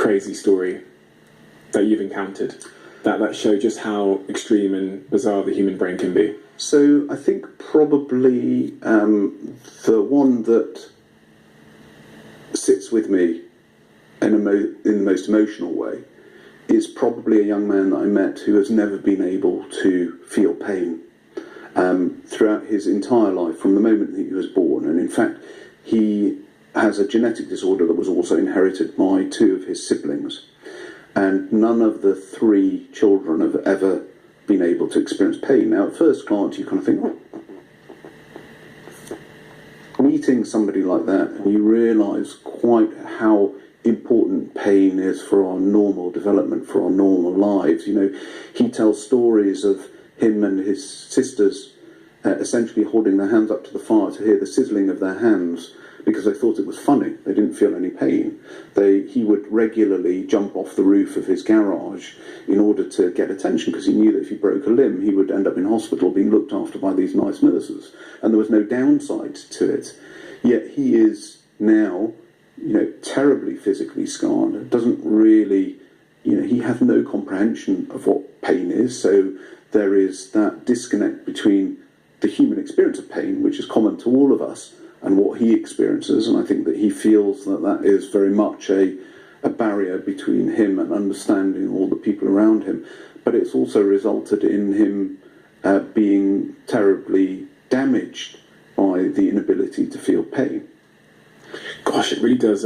crazy story that you've encountered that show just how extreme and bizarre the human brain can be? So I think probably the one that sits with me in the most emotional way is probably a young man that I met who has never been able to feel pain throughout his entire life from the moment that he was born. And in fact, he has a genetic disorder that was also inherited by two of his siblings. And none of the three children have ever been able to experience pain. Now, at first glance, you kind of think, oh. Meeting somebody like that, and you realise quite how important pain is for our normal development, for our normal lives. You know, he tells stories of him and his sisters essentially holding their hands up to the fire to hear the sizzling of their hands because they thought it was funny. They didn't feel any pain. He would regularly jump off the roof of his garage in order to get attention because he knew that if he broke a limb, he would end up in hospital being looked after by these nice nurses. And there was no downside to it. Yet he is now, you know, terribly physically scarred. Doesn't really, you know, he has no comprehension of what pain is. So there is that disconnect between the human experience of pain, which is common to all of us, and what he experiences. And I think that he feels that that is very much a barrier between him and understanding all the people around him. But it's also resulted in him being terribly damaged by the inability to feel pain. Gosh, it really does